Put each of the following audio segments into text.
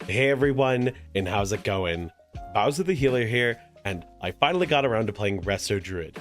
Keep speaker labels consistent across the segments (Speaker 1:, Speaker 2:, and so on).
Speaker 1: Hey everyone, and how's it going? Bowser the Healer here, and I finally got around to playing Resto Druid.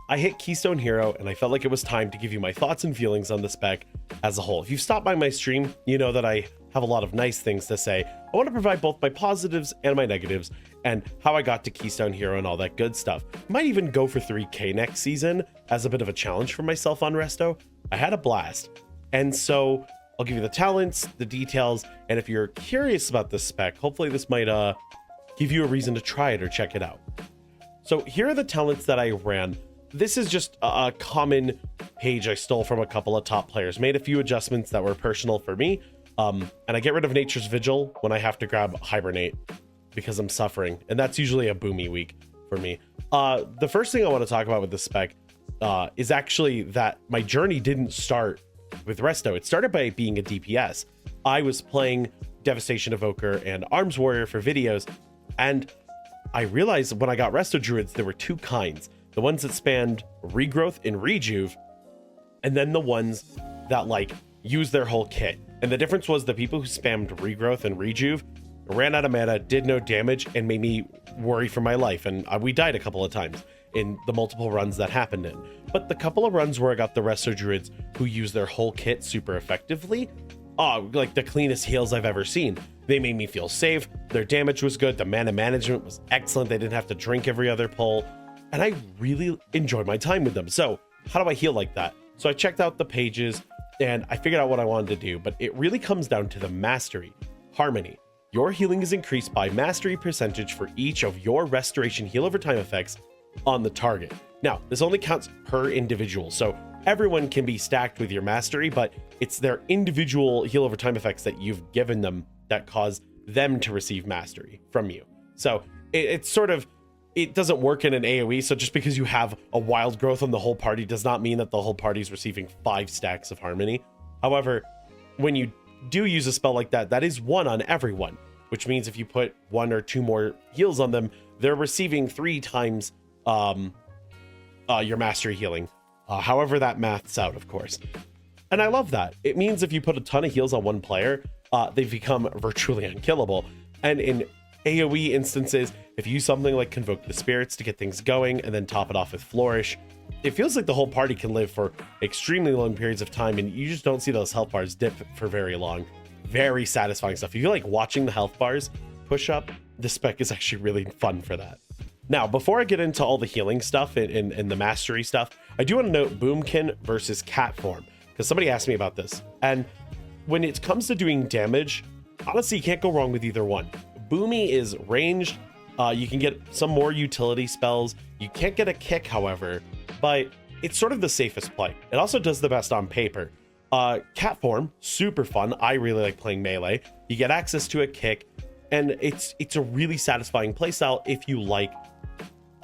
Speaker 1: I hit Keystone Hero, and I felt like it was time to give you my thoughts and feelings on the spec as a whole. If you've stopped by my stream, you know that I have a lot of nice things to say. I want to provide both my positives and my negatives, and how I got to Keystone Hero and all that good stuff. Might even go for 3K next season as a bit of a challenge for myself on Resto. I had a blast, and so I'll give you the talents, the details, and if you're curious about this spec, hopefully this might give you a reason to try it or check it out. So here are the talents that I ran. This is just a common page I stole from a couple of top players. Made a few adjustments that were personal for me, and I get rid of Nature's Vigil when I have to grab Hibernate because I'm suffering, and that's usually a Boomy week for me. The first thing I want to talk about with this spec is actually that my journey didn't start with Resto. It started by being a DPS. I was playing Devastation Evoker and Arms Warrior for videos, and I realized when I got Resto Druids, there were two kinds. The ones that spanned regrowth and rejuve, and then the ones that like use their whole kit. And the difference was the people who spammed regrowth and rejuve ran out of mana, did no damage, and made me worry for my life. And we died a couple of times in the multiple runs that happened in. But the couple of runs where I got the Resto Druids who use their whole kit super effectively, like the cleanest heals I've ever seen. They made me feel safe. Their damage was good. The mana management was excellent. They didn't have to drink every other pull. And I really enjoyed my time with them. So how do I heal like that? So I checked out the pages and I figured out what I wanted to do, but it really comes down to the mastery. Harmony. Your healing is increased by mastery percentage for each of your restoration heal over time effects on the target. Now, this only counts per individual, so everyone can be stacked with your mastery, but it's their individual heal over time effects that you've given them that cause them to receive mastery from you. So it's sort of, it doesn't work in an AoE, so just because you have a wild growth on the whole party does not mean that the whole party is receiving 5 stacks of harmony. However, when you do use a spell like that, that is 1 on everyone, which means if you put 1 or 2 more heals on them, they're receiving 3 times your mastery healing. However that maths out, of course. And I love that. It means if you put a ton of heals on one player, they become virtually unkillable. And in AoE instances, if you use something like Convoke the Spirits to get things going and then top it off with Flourish, it feels like the whole party can live for extremely long periods of time, and you just don't see those health bars dip for very long. Very satisfying stuff. If you like watching the health bars push up, the spec is actually really fun for that. Now, before I get into all the healing stuff and the mastery stuff, I do want to note Boomkin versus Cat form, because somebody asked me about this. And when it comes to doing damage, honestly, you can't go wrong with either one. Boomy is ranged. You can get some more utility spells. You can't get a kick, however, but it's sort of the safest play. It also does the best on paper. Cat form, super fun. I really like playing melee. You get access to a kick, and it's a really satisfying playstyle if you like,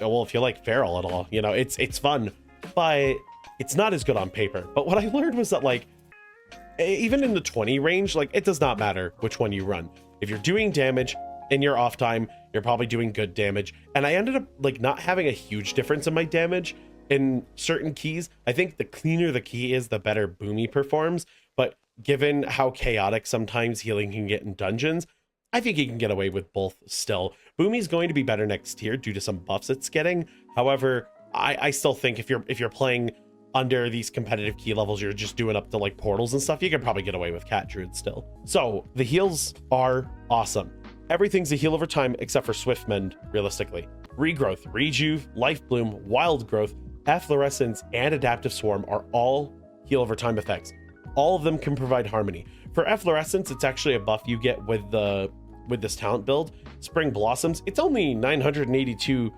Speaker 1: well, if you like feral at all. You know, it's fun, but it's not as good on paper. But what I learned was that, like, even in the 20 range, like, it does not matter which one you run. If you're doing damage in your off time, you're probably doing good damage. And I ended up like not having a huge difference in my damage in certain keys. I think the cleaner the key is, the better Boomy performs. But given how chaotic sometimes healing can get in dungeons, I think you can get away with both still. Boomy's going to be better next tier due to some buffs it's getting. However, I still think if you're playing under these competitive key levels, you're just doing up to like portals and stuff, you can probably get away with Cat Druid still. So the heals are awesome. Everything's a heal over time except for Swift Mend, realistically. Regrowth, Rejuve, Life Bloom, Wild Growth, Efflorescence, and Adaptive Swarm are all heal over time effects. All of them can provide harmony. For Efflorescence, it's actually a buff you get with this talent build. Spring Blossoms, it's only 982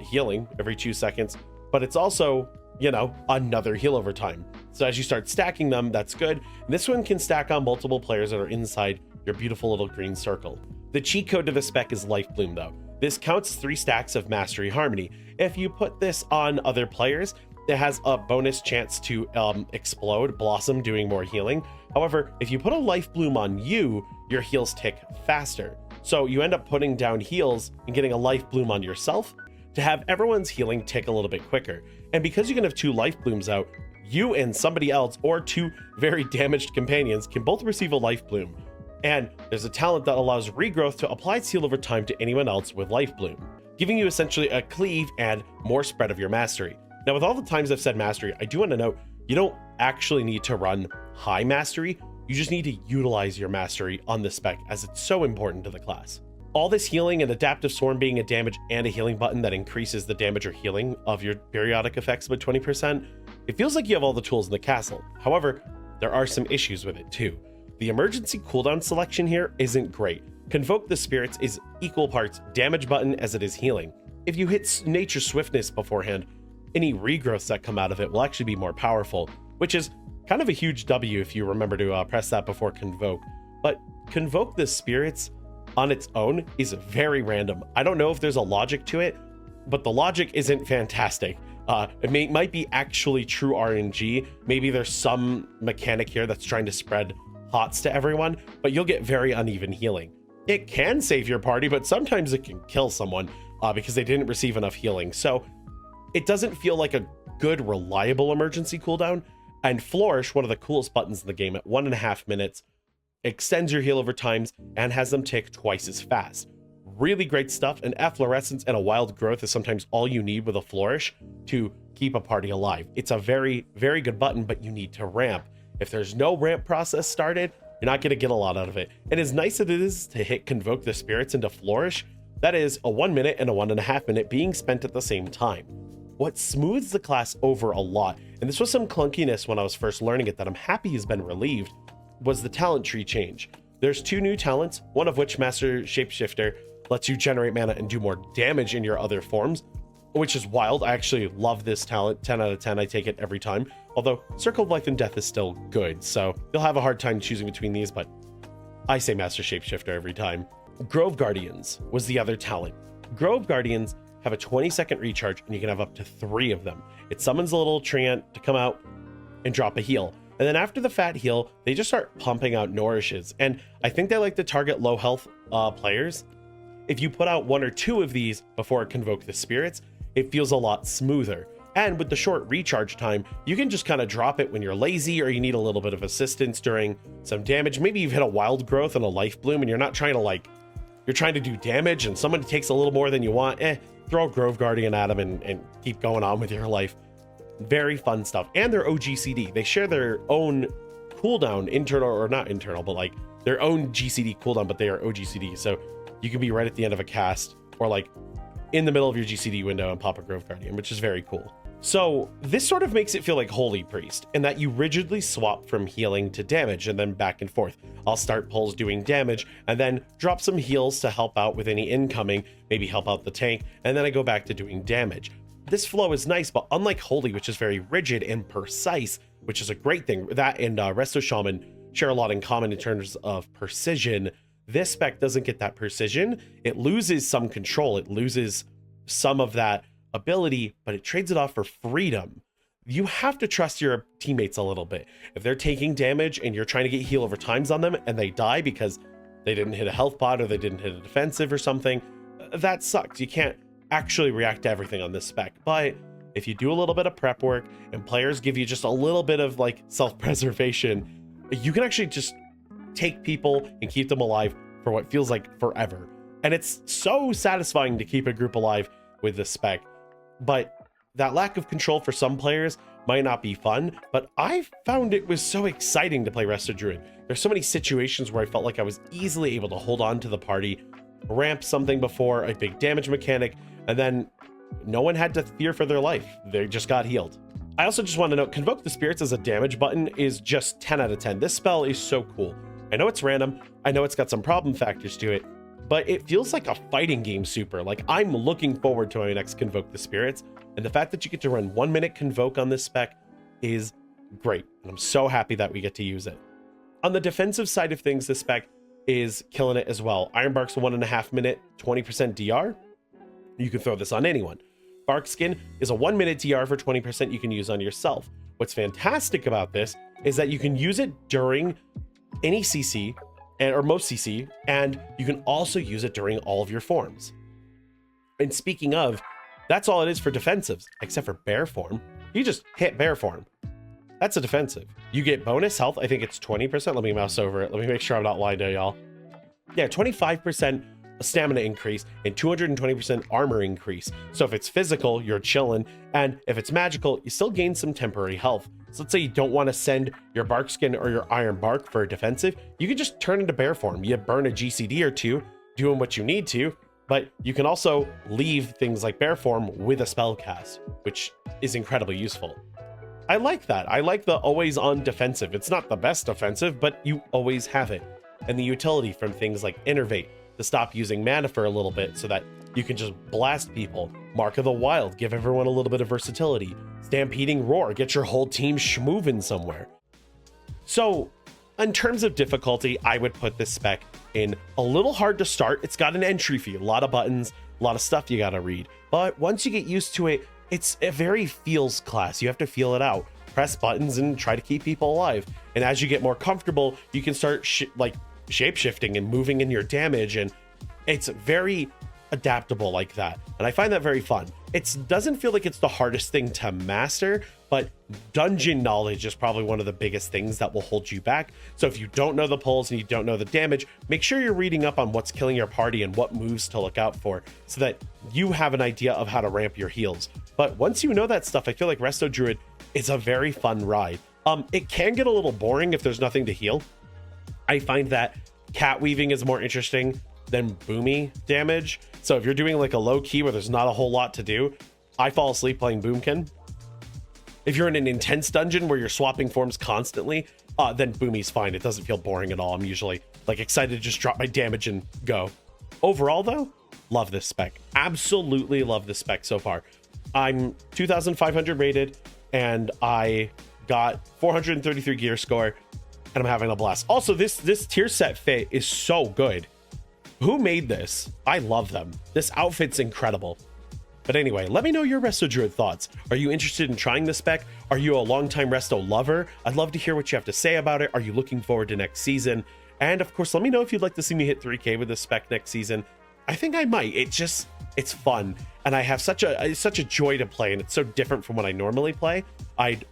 Speaker 1: healing every 2 seconds, but it's also, you know, another heal over time. So as you start stacking them, that's good. And this one can stack on multiple players that are inside your beautiful little green circle. The cheat code to the spec is Life Bloom though. This counts 3 stacks of Mastery Harmony. If you put this on other players, it has a bonus chance to explode, Blossom doing more healing. However, if you put a Life Bloom on you, your heals tick faster. So you end up putting down heals and getting a Life Bloom on yourself to have everyone's healing tick a little bit quicker. And because you can have 2 Life Blooms out, you and somebody else or 2 very damaged companions can both receive a Life Bloom. And there's a talent that allows regrowth to apply its heal over time to anyone else with Life Bloom, giving you essentially a cleave and more spread of your mastery. Now, with all the times I've said mastery, I do want to note, you don't actually need to run high mastery. You just need to utilize your mastery on this spec, as it's so important to the class. All this healing and adaptive swarm being a damage and a healing button that increases the damage or healing of your periodic effects by 20%, it feels like you have all the tools in the castle. However, there are some issues with it too. The emergency cooldown selection here isn't great. Convoke the Spirits is equal parts damage button as it is healing. If you hit Nature Swiftness beforehand, any regrowths that come out of it will actually be more powerful, which is kind of a huge W if you remember to press that before Convoke. But Convoke the Spirits on its own is very random. I don't know if there's a logic to it, but the logic isn't fantastic. It might be actually true RNG. Maybe there's some mechanic here that's trying to spread HOTS to everyone, but you'll get very uneven healing. It can save your party, but sometimes it can kill someone because they didn't receive enough healing. So it doesn't feel like a good, reliable emergency cooldown. And Flourish, one of the coolest buttons in the game, at 1.5 minutes, extends your heal over times and has them tick twice as fast. Really great stuff, and Efflorescence and a Wild Growth is sometimes all you need with a Flourish to keep a party alive. It's a very, very good button, but you need to ramp. If there's no ramp process started, you're not going to get a lot out of it. And as nice as it is to hit Convoke the Spirits into Flourish, that is a 1 minute and a 1.5 minute being spent at the same time. What smooths the class over a lot, and this was some clunkiness when I was first learning it that I'm happy has been relieved, was the talent tree change. There's 2 new talents, one of which, Master Shapeshifter, lets you generate mana and do more damage in your other forms, which is wild. I actually love this talent. 10 out of 10, I take it every time. Although Circle of Life and Death is still good, so you'll have a hard time choosing between these, but I say Master Shapeshifter every time. Grove Guardians was the other talent. Grove Guardians have a 20-second recharge, and you can have up to 3 of them. It summons a little treant to come out and drop a heal. And then after the fat heal, they just start pumping out nourishes. And I think they like to target low health players. If you put out 1 or 2 of these before Convoke the Spirits, it feels a lot smoother. And with the short recharge time, you can just kind of drop it when you're lazy or you need a little bit of assistance during some damage. Maybe you've hit a Wild Growth and a Life Bloom and you're not trying to you're trying to do damage and someone takes a little more than you want. Throw a Grove Guardian at them and keep going on with your life. Very fun stuff. And they're OGCD. They share their own cooldown, internal or not internal, but their own GCD cooldown, but they are OGCD. So you can be right at the end of a cast or in the middle of your GCD window and pop a Grove Guardian, which is very cool. So this sort of makes it feel like Holy Priest in that you rigidly swap from healing to damage and then back and forth. I'll start pulls doing damage and then drop some heals to help out with any incoming, maybe help out the tank, and then I go back to doing damage. This flow is nice, but unlike Holy, which is very rigid and precise, which is a great thing, that and Resto Shaman share a lot in common in terms of precision. This spec doesn't get that precision. It loses some control. It loses some of that ability, but it trades it off for freedom. You have to trust your teammates a little bit. If they're taking damage and you're trying to get heal over times on them and they die because they didn't hit a health bot or they didn't hit a defensive or something, that sucks. You can't actually react to everything on this spec. But if you do a little bit of prep work and players give you just a little bit of self-preservation, you can actually just take people and keep them alive for what feels like forever. And it's so satisfying to keep a group alive with this spec. But that lack of control for some players might not be fun, but I found it was so exciting to play Resto Druid. There's so many situations where I felt like I was easily able to hold on to the party, ramp something before a big damage mechanic, and then no one had to fear for their life. They just got healed. I also just want to note, Convoke the Spirits as a damage button is just 10 out of 10. This spell is so cool. I know it's random. I know it's got some problem factors to it, but it feels like a fighting game super. I'm looking forward to my next Convoke the Spirits, and the fact that you get to run 1 minute Convoke on this spec is great, and I'm so happy that we get to use it. On the defensive side of things, this spec is killing it as well. Ironbark's a 1.5 minute, 20% DR. You can throw this on anyone. Barkskin is a 1 minute DR for 20% you can use on yourself. What's fantastic about this is that you can use it during any CC, or most CC, and you can also use it during all of your forms. And speaking of, that's all it is for defensives, except for bear form. You just hit bear form. That's a defensive. You get bonus health. I think it's 20%. Let me mouse over it. Let me make sure I'm not lying to y'all. Yeah, 25% stamina increase and 220% armor increase. So if it's physical, you're chilling. And if it's magical, you still gain some temporary health. So let's say you don't want to send your bark skin or your iron bark for a defensive. You can just turn into bear form. You burn a GCD or two doing what you need to, but you can also leave things like bear form with a spell cast, which is incredibly useful. I like that. I like the always on defensive. It's not the best defensive, but you always have it. And the utility from things like Innervate to stop using mana for a little bit so that you can just blast people. Mark of the Wild, give everyone a little bit of versatility. Stampeding Roar, get your whole team schmoovin' somewhere. So in terms of difficulty, I would put this spec in a little hard to start. It's got an entry fee, a lot of buttons, a lot of stuff you gotta read. But once you get used to it, it's a very feels class. You have to feel it out. Press buttons and try to keep people alive. And as you get more comfortable, you can start shape-shifting and moving in your damage, and it's very adaptable like that. And I find that very fun. It doesn't feel like it's the hardest thing to master, but dungeon knowledge is probably one of the biggest things that will hold you back. So if you don't know the pulls and you don't know the damage, make sure you're reading up on what's killing your party and what moves to look out for so that you have an idea of how to ramp your heals. But once you know that stuff, I feel like Resto Druid is a very fun ride. It can get a little boring if there's nothing to heal. I find that cat weaving is more interesting than boomy damage. So if you're doing like a low key where there's not a whole lot to do, I fall asleep playing Boomkin. If you're in an intense dungeon where you're swapping forms constantly, then boomy's fine. It doesn't feel boring at all. I'm usually like excited to just drop my damage and go. Overall though, love this spec. Absolutely love this spec so far. I'm 2,500 rated and I got 433 gear score and I'm having a blast. Also, this tier set fit is so good. Who made this? I love them. This outfit's incredible. But anyway, let me know your Resto Druid thoughts. Are you interested in trying this spec? Are you a longtime Resto lover? I'd love to hear what you have to say about it. Are you looking forward to next season? And of course, let me know if you'd like to see me hit 3K with this spec next season. I think I might. It's fun. And I have such a joy to play, and it's so different from what I normally play. I'd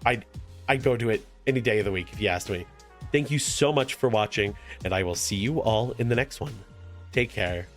Speaker 1: go to it any day of the week if you asked me. Thank you so much for watching, and I will see you all in the next one. Take care.